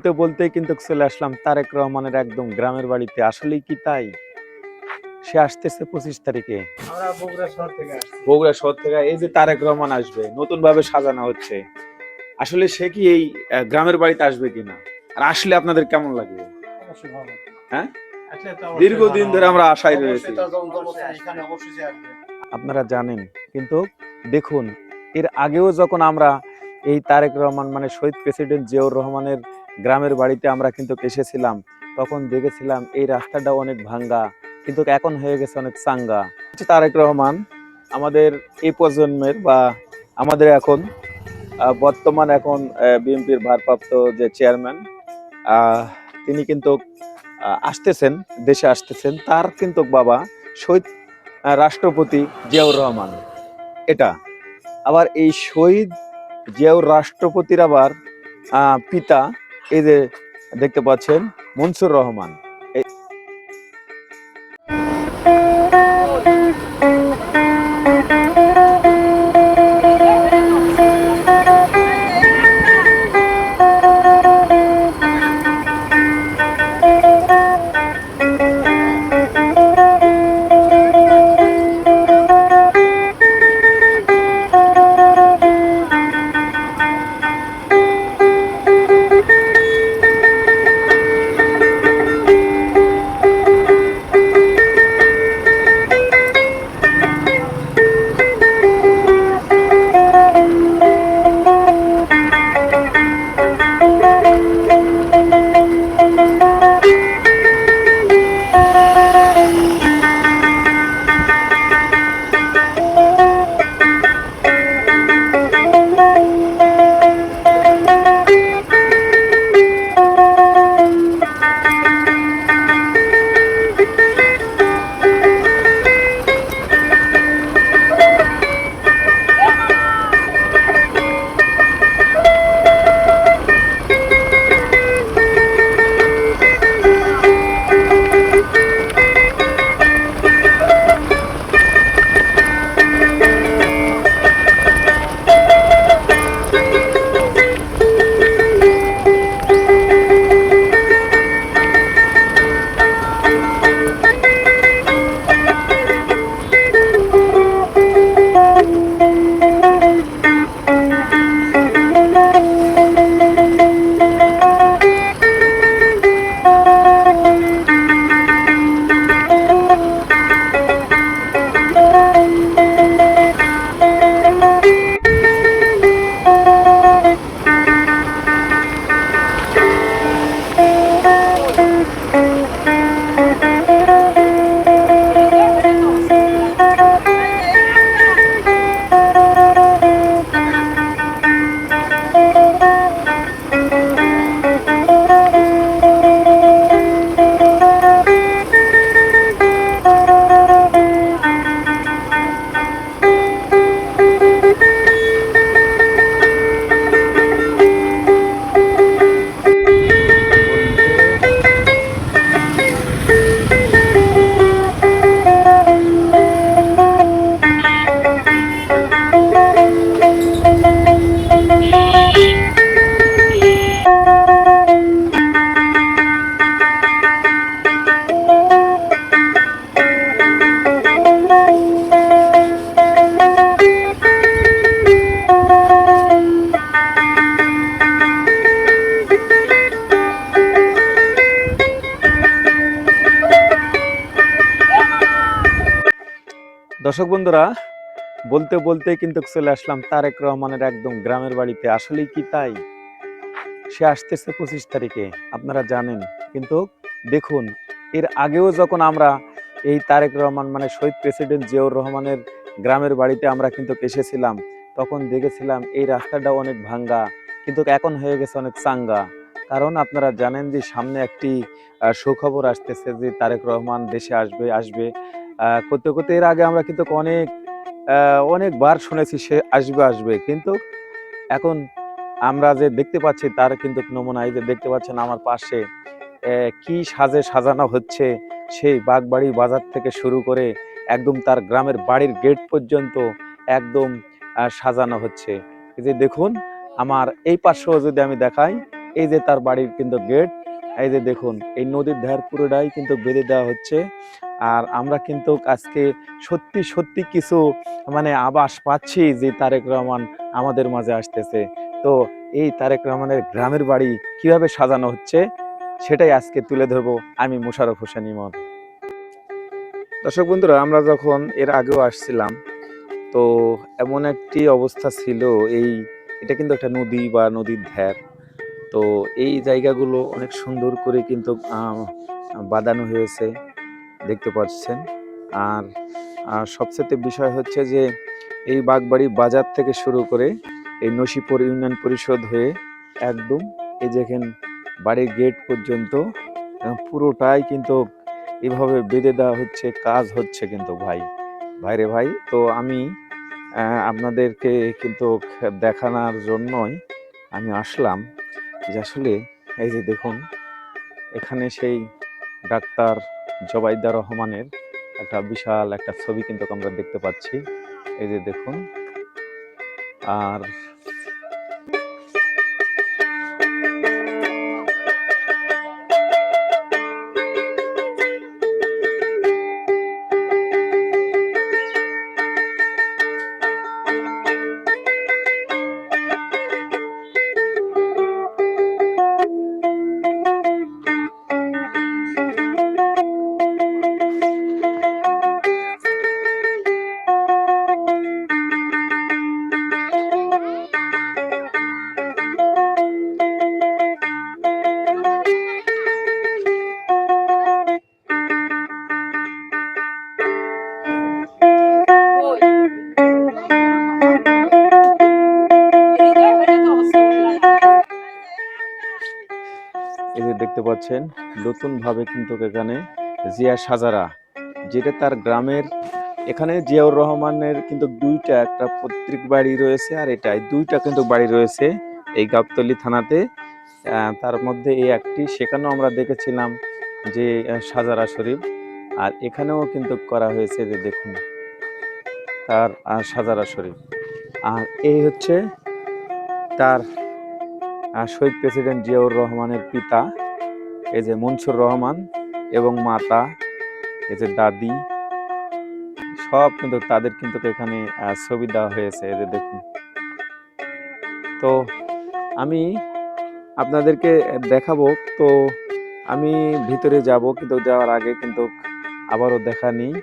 বলতে বলতেই কিন্তু চলে আসলাম তারেক রহমানের একদম গ্রামের বাড়িতে। আসলেই কি তাই? সে আসতেছে 25 তারিখে। আমরা বগুড়া শহর থেকে আসছি। বগুড়া শহর থেকে এই যে তারেক রহমান আসবে, নতুন ভাবে সাজানো হচ্ছে। আসলে সে কি এই গ্রামের বাড়িতে আসবে কিনা, আর আসলে আপনাদের কেমন লাগবে? অবশ্যই ভালো। হ্যাঁ, আসলে তো অবশ্যই দীর্ঘদিন ভালো ধরে হবে। আমরা আশায় রয়েছি। অবশ্যই তার জনসমস্যা এখানে অবশ্যই সে আসবে। আপনারা জানেন, কিন্তু দেখুন, এর আগেও যখন আমরা এই তারেক রহমান মানে শহীদ প্রেসিডেন্ট জিয়াউর রহমানের গ্রামের বাড়িতে আমরা কিন্তু এসেছিলাম, তখন দেখেছিলাম এই রাস্তাটা অনেক ভাঙ্গা, কিন্তু এখন হয়ে গেছে অনেক চাঙ্গা। তারেক রহমান আমাদের এই প্রজন্মের বা আমাদের এখন বর্তমান এখন বিএনপির ভারপ্রাপ্ত যে চেয়ারম্যান, তিনি কিন্তু আসতেছেন, দেশে আসতেছেন। তার কিন্তু বাবা শহীদ রাষ্ট্রপতি জিয়াউর রহমান। এটা আবার এই শহীদ জিয়াউর রাষ্ট্রপতির আবার পিতা, এই যে দেখতে পাচ্ছেন, মনসুর রহমান। দর্শক বন্ধুরা, বলতে বলতে কিন্তু চলে আসলাম তারেক রহমানের একদম গ্রামের বাড়িতে। আসলেই কি তাই? সে আসতেছে 25 তারিখে, আপনারা জানেন, কিন্তু দেখুন, এর আগেও যখন আমরা এই তারেক রহমান মানে শহীদ প্রেসিডেন্ট জিয়াউর রহমানের গ্রামের বাড়িতে আমরা কিন্তু এসেছিলাম, তখন দেখেছিলাম এই রাস্তাটা অনেক ভাঙ্গা, কিন্তু এখন হয়ে গেছে অনেক চাঙ্গা। কারণ আপনারা জানেন যে সামনে একটি সুখবর আসতেছে যে তারেক রহমান দেশে আসবে করতে করতে। এর আগে আমরা কিন্তু অনেকবার শুনেছি সে আসবে, কিন্তু এখন আমরা যে দেখতে পাচ্ছি তার কিন্তু নমুনা, এই যে দেখতে পাচ্ছেন আমার পাশে কি সাজে সাজানো হচ্ছে, সেই বাগবাড়ি বাজার থেকে শুরু করে একদম তার গ্রামের বাড়ির গেট পর্যন্ত একদম সাজানো হচ্ছে। এই যে দেখুন, আমার এই পাশেও যদি আমি দেখাই, এই যে তার বাড়ির কিন্তু গেট। এই যে দেখুন এই নদীর ধার পুরোটাই কিন্তু বেঁধে দেওয়া হচ্ছে। আর আমরা কিন্তু আজকে সত্যি সত্যি কিছু মানে আভাস পাচ্ছি যে তারেক রহমান আমাদের মাঝে আসতেছে। তো এই তারেক রহমানের গ্রামের বাড়ি কিভাবে সাজানো হচ্ছে সেটাই আজকে তুলে ধরবো আমি মোশাররফ হোসেন ইমন। দর্শক বন্ধুরা, আমরা যখন এর আগেও আসছিলাম, তো এমন একটি অবস্থা ছিল, এটা কিন্তু একটা নদী বা নদীর ধার। তো এই জায়গাগুলো অনেক সুন্দর করে কিন্তু বাঁধানো হয়েছে, দেখতে পাচ্ছেন। আর সবচেয়ে বিষয় হচ্ছে যে এই বাগবাড়ি বাজার থেকে শুরু করে এই নসিপুর ইউনিয়ন পরিষদ হয়ে একদম এই যেখানে বাড়ির গেট পর্যন্ত পুরোটাই কিন্তু এভাবে বেঁধে দেওয়া হচ্ছে, কাজ হচ্ছে কিন্তু ভাইরে ভাই। তো আমি আপনাদেরকে কিন্তু দেখানোর জন্যই আমি আসলাম যে আসলে এই যে দেখুন এখানে সেই ডাক্তার জোবাইদা রহমানের একটা বিশাল একটা ছবি কিন্তু আমরা দেখতে পাচ্ছি, এই যে দেখুন। আর এই যে দেখতে পাচ্ছেন নতুন ভাবে কিন্তু এখানে জিয়া সাজারা, যেটা তার গ্রামের, এখানে জিয়াউর রহমানের কিন্তু দুইটা, একটা পৈতৃক বাড়ি রয়েছে আর এটাই দুইটা কিন্তু বাড়ি রয়েছে এই গাবতলী থানাতে। তার মধ্যে এই একটি, সেখানেও আমরা দেখেছিলাম যে সাজারা শরীফ, আর এখানেও কিন্তু করা হয়েছে যে দেখুন তার সাজারা শরীফ। আর এই হচ্ছে তার শহীদ প্রেসিডেন্ট জিয়াউর রহমানের পিতা, এই যে মনসুর রহমান, এবং মাতা এই যে দাদি, সব কিন্তু তাদের কিন্তু এখানে ছবি দেওয়া হয়েছে, এই যে দেখুন। তো আমি আপনাদেরকে দেখাবো, তো আমি ভিতরে যাব, কিন্তু যাওয়ার আগে কিন্তু আবারও দেখা নিই।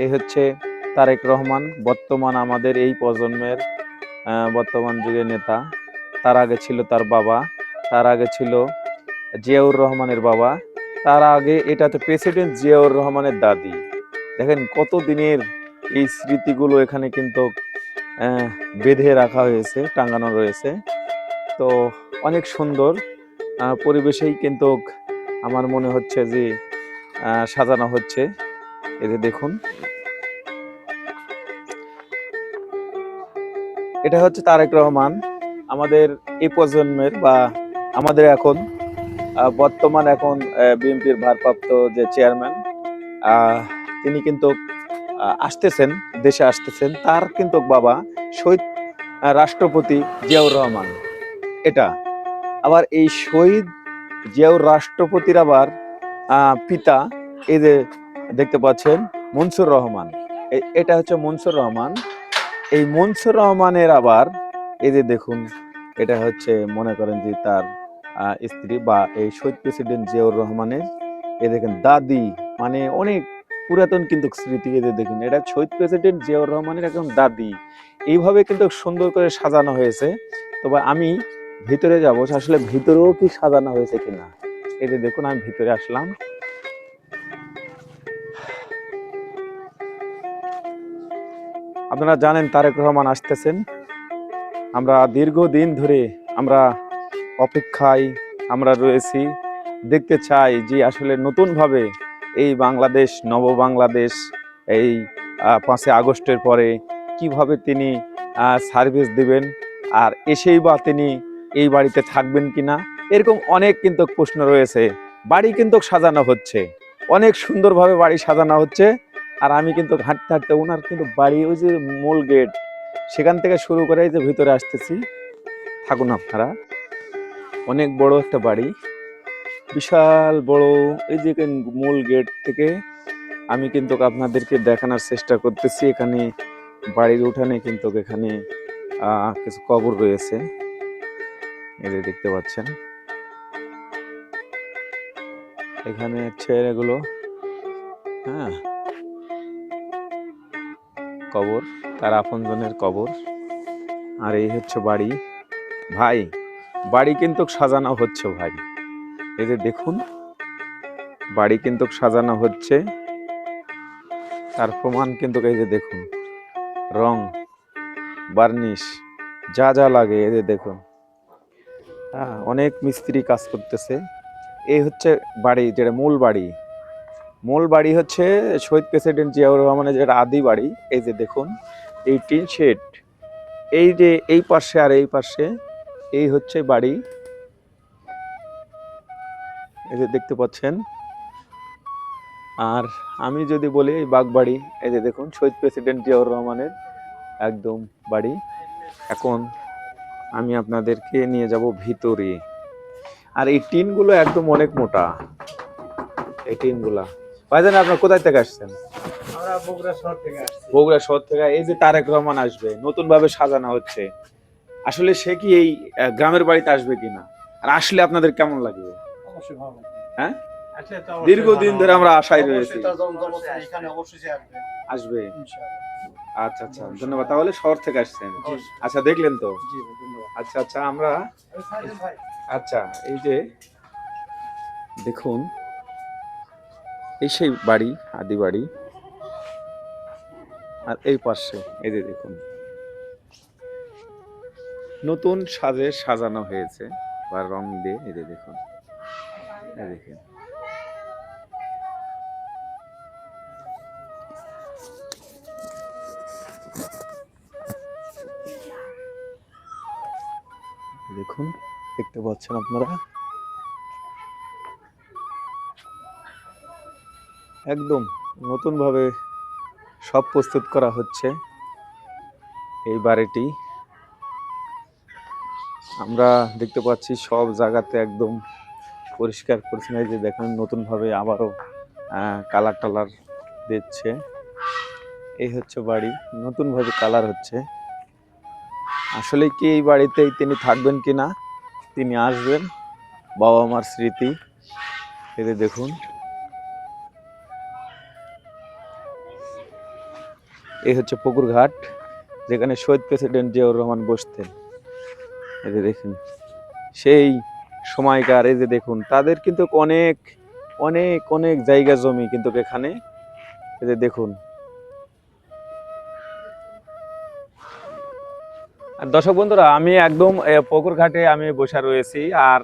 এই হচ্ছে তারেক রহমান, বর্তমান আমাদের এই প্রজন্মের বর্তমান যুগের নেতা। তার আগে ছিল তার বাবা, তার আগে ছিল জিয়াউর রহমানের বাবা, তার আগে এটাতে প্রেসিডেন্ট জিয়াউর রহমানের দাদি। দেখেন কত দিনের এই স্মৃতিগুলো এখানে কিন্তু বেঁধে রাখা হয়েছে, টাঙানো রয়েছে। তো অনেক সুন্দর পরিবেশেই কিন্তু আমার মনে হচ্ছে যে সাজানো হচ্ছে, এই যে দেখুন। এটা হচ্ছে তারেক রহমান, আমাদের এই প্রজন্মের বা আমাদের এখন বর্তমান এখন বিএনপির ভারপ্রাপ্ত যে চেয়ারম্যান, তিনি কিন্তু আসতেছেন, দেশে আসতেছেন। তার কিন্তু বাবা শহীদ রাষ্ট্রপতি জিয়াউর রহমান। এটা আবার এই শহীদ জিয়াউর রাষ্ট্রপতির আবার পিতা, এই যে দেখতে পাচ্ছেন মনসুর রহমান, এটা হচ্ছে মনসুর রহমান। এই মনসুর রহমানের আবার এই যে দেখুন, এটা হচ্ছে মনে করেন যে তার স্ত্রী বা এই শহীদ প্রেসিডেন্ট জিয়াউর রহমানের এই দেখেন দাদি, মানে অনেক পুরাতন কিন্তু স্মৃতি। এই যে দেখুন এটা শহীদ প্রেসিডেন্ট জিয়াউর রহমানের একদম দাদি। এইভাবে কিন্তু সুন্দর করে সাজানো হয়েছে। তবে আমি ভিতরে যাবো, আসলে ভিতরেও কি সাজানো হয়েছে কিনা। এই যে দেখুন আমি ভিতরে আসলাম। আপনারা জানেন তারেক রহমান আসতেছেন, আমরা দীর্ঘদিন ধরে আমরা অপেক্ষায় আমরা রয়েছি, দেখতে চাই যে আসলে নতুনভাবে এই বাংলাদেশ, নব বাংলাদেশ, এই 5ই আগস্টের পরে কিভাবে তিনি সার্ভিস দিবেন, আর এসেই বা তিনি এই বাড়িতে থাকবেন কিনা, এরকম অনেক কিন্তু প্রশ্ন রয়েছে। বাড়ি কিন্তু সাজানো হচ্ছে, অনেক সুন্দরভাবে বাড়ি সাজানো হচ্ছে। আর আমি কিন্তু হাঁটতে হাঁটতে ওনার কিন্তু বাড়ি, ওই যে মূল গেট, সেখান থেকে শুরু করে এই যে ভিতরে আসতেছি, থাকুন আপনারা। অনেক বড় একটা বাড়ি, বিশাল বড়। এই যে মূল গেট থেকে আমি কিন্তু আপনাদেরকে দেখানোর চেষ্টা করতেছি। এখানে বাড়ির উঠানে কিন্তু এখানে কিছু কবর রয়েছে, এই যে দেখতে পাচ্ছেন। এখানে হচ্ছে এগুলো, হ্যাঁ, কবর, তার আপনজনের কবর। আর এই হচ্ছে বাড়ি। ভাই, বাড়ি কিন্তু সাজানো হচ্ছে ভাই, এই যে দেখুন, বাড়ি কিন্তু সাজানো হচ্ছে। তার প্রমাণ কিন্তু এই যে দেখুন, রং, বার্নিশ, যা যা লাগে এই যে দেখুন। হ্যাঁ, অনেক মিস্ত্রি কাজ করতেছে। এই হচ্ছে বাড়ি, যেটা মূল বাড়ি। মূল বাড়ি হচ্ছে শহীদ প্রেসিডেন্ট জিয়াউর রহমানের যেটা আদি বাড়ি। এই যে দেখুন, এই টিন শেড, এই যে এই পাশে আর এই পাশে, এই হচ্ছে বাড়ি, এই যে দেখতে পাচ্ছেন। আর আমি যদি বলি এই বাগবাড়ি, এই যে দেখুন, শহীদ প্রেসিডেন্ট জিয়াউর রহমানের একদম বাড়ি। এখন আমি আপনাদেরকে নিয়ে যাব ভিতরে। আর এই টিনগুলো একদম অনেক মোটা, এই টিনগুলা। ভাইজান, আপনার কোথায় থেকে আসছেন? আমরা বগুড়া শহর থেকে আসছি। বগুড়া শহর থেকে। এই যে তারেক রহমান আসবে, নতুন ভাবে সাজানো হচ্ছে, আসলে সে কি এই গ্রামের বাড়িতে আসবে কিনা, আর আসলে আপনাদের কেমন লাগবে? অবশ্যই ভালো লাগবে। হ্যাঁ, আসলে তো অবশ্যই দীর্ঘদিন ভালো ধরে আমরা লাগবে। আশায় অবশ্যই রয়েছি। তার জমজম আছে, এখানে অবশ্যই সে আসবে আসবে, ইনশাআল্লাহ। আচ্ছা আচ্ছা, ধন্যবাদ। তাহলে শহর থেকে আসছেন? জি আচ্ছা, দেখলেন তো। জি ভাই, ধন্যবাদ। আচ্ছা আচ্ছা, আমরা, ভাই, আচ্ছা, এই যে দেখুন, এই সেই বাড়ি, আদি বাড়ি। আর এই পাশে এই যে দেখুন, নতুন সাজে সাজানো হয়েছে বা রং দিয়ে, এই যে দেখুন, এই দেখেন। দেখুন, দেখতে পাচ্ছেন আপনারা, একদম নতুন ভাবে সব প্রস্তুত করা হচ্ছে এই বাড়িটি। আমরা দেখতে পাচ্ছি সব জায়গাতে একদম পরিষ্কার পরিচ্ছন্ন। এই যে দেখেন, নতুন ভাবে আবারও কালার টালার দিচ্ছে। এই হচ্ছে বাড়ি, নতুন ভাবে কালার হচ্ছে। আসলে কি এই বাড়িতেই তিনি থাকবেন কিনা, তিনি আসবেন, বাবা মার স্মৃতি। এই যে দেখুন, এই হচ্ছে পুকুর ঘাট, যেখানে শহীদ প্রেসিডেন্ট জিয়াউর রহমান বসতেন। এই যে দেখুন, সেই সময়কার। এই যে দেখুন, তাদের কিন্তু অনেক অনেক অনেক জায়গা জমি কিন্তু এখানে। এই যে দেখুন। আর দর্শক বন্ধুরা, আমি একদম পুকুর ঘাটে আমি বসে রয়েছি। আর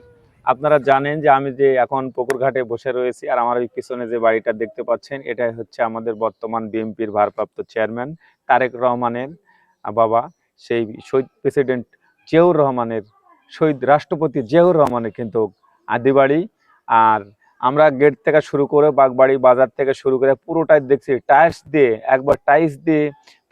আপনারা জানেন যে আমি যে এখন পুকুর ঘাটে বসে রয়েছি, আর আমার ওই পিছনে যে বাড়িটা দেখতে পাচ্ছেন, এটাই হচ্ছে আমাদের বর্তমান বিএনপির ভারপ্রাপ্ত চেয়ারম্যান তারেক রহমানের বাবা, সেই শহীদ প্রেসিডেন্ট জিয়াউর রহমানের, শহীদ রাষ্ট্রপতি জিয়াউর রহমানের কিন্তু আদি বাড়ি। আর আমরা গেট থেকে শুরু করে বাগবাড়ি বাজার থেকে শুরু করে পুরোটাই দেখছি টাইলস দিয়ে, একবার টাইলস দিয়ে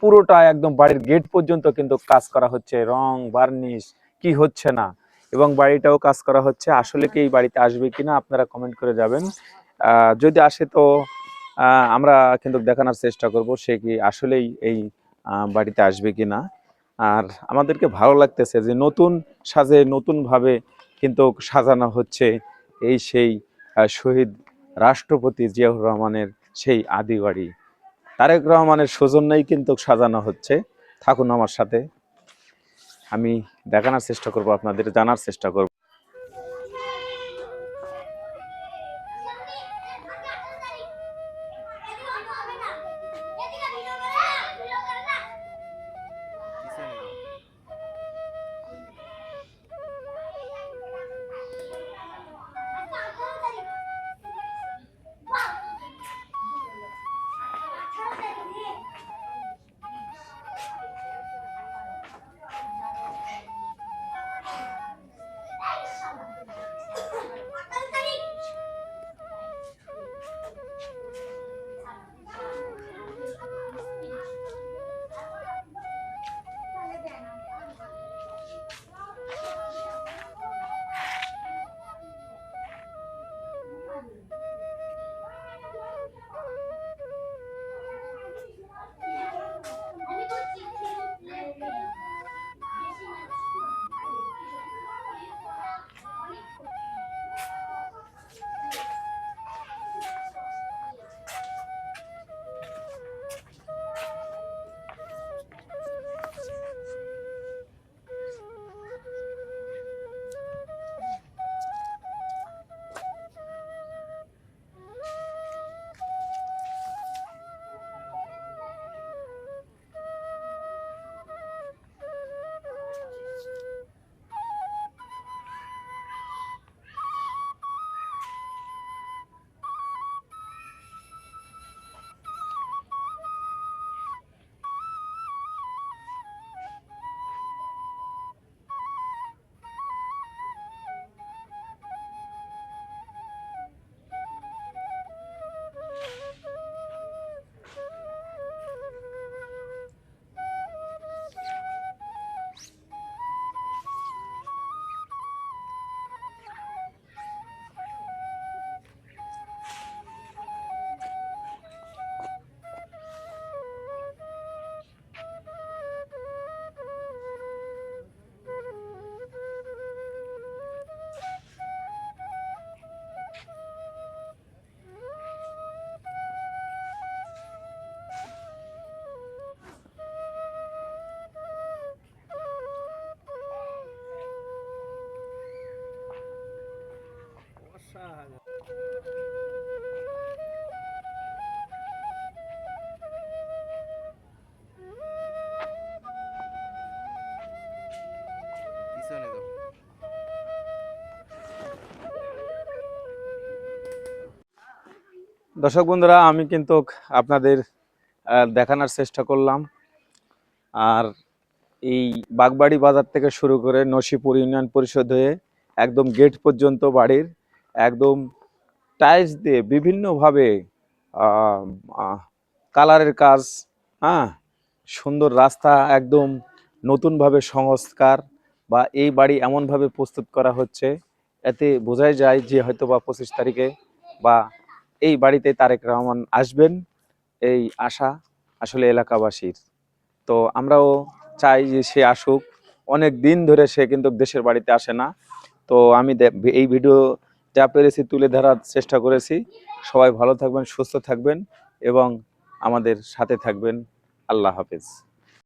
পুরোটা একদম বাড়ির গেট পর্যন্ত কিন্তু কাজ করা হচ্ছে, রং বার্নিশ কি হচ্ছে না, এবং বাড়িটাও কাজ করা হচ্ছে। আসলে কি এই বাড়িতে আসবে কিনা আপনারা কমেন্ট করে যাবেন। যদি আসে তো আমরা কিন্তু দেখানোর চেষ্টা করব সে কি আসলেই এই বাড়িতে আসবে কিনা। আর আমাদেরকে ভালো লাগতেছে যে নতুন সাজে নতুন ভাবে কিন্তু সাজানো হচ্ছে এই সেই শহীদ রাষ্ট্রপতি জিয়াউর রহমানের সেই আদি বাড়ি। তারেক রহমানের সৌজন্যই কিন্তু সাজানো হচ্ছে। থাকুন আমার সাথে, আমি দেখানোর চেষ্টা করব, আপনাদের জানার চেষ্টা করব। পিছনে দাও। দর্শক বন্ধুরা, আমি কিন্তু আপনাদের দেখানোর চেষ্টা করলাম। আর এই বাগবাড়ি বাজার থেকে শুরু করে নসিপুর ইউনিয়ন পরিষদ হয়ে একদম গেট পর্যন্ত বাড়ির একদম টাইলস দিয়ে বিভিন্নভাবে কালারের কাজ, হ্যাঁ, সুন্দর রাস্তা, একদম নতুনভাবে সংস্কার বা এই বাড়ি এমনভাবে প্রস্তুত করা হচ্ছে, এতে বোঝাই যায় যে হয়তো বা 25 তারিখে বা এই বাড়িতে তারেক রহমান আসবেন, এই আশা আসলে এলাকাবাসীর। তো আমরাও চাই যে সে আসুক। অনেক দিন ধরে সে কিন্তু দেশের বাড়িতে আসে না। তো আমি এই ভিডিও যা পেরেছি তুলে ধরার চেষ্টা করেছি। সবাই ভালো থাকবেন, সুস্থ থাকবেন এবং আমাদের সাথে থাকবেন। আল্লাহ হাফেজ।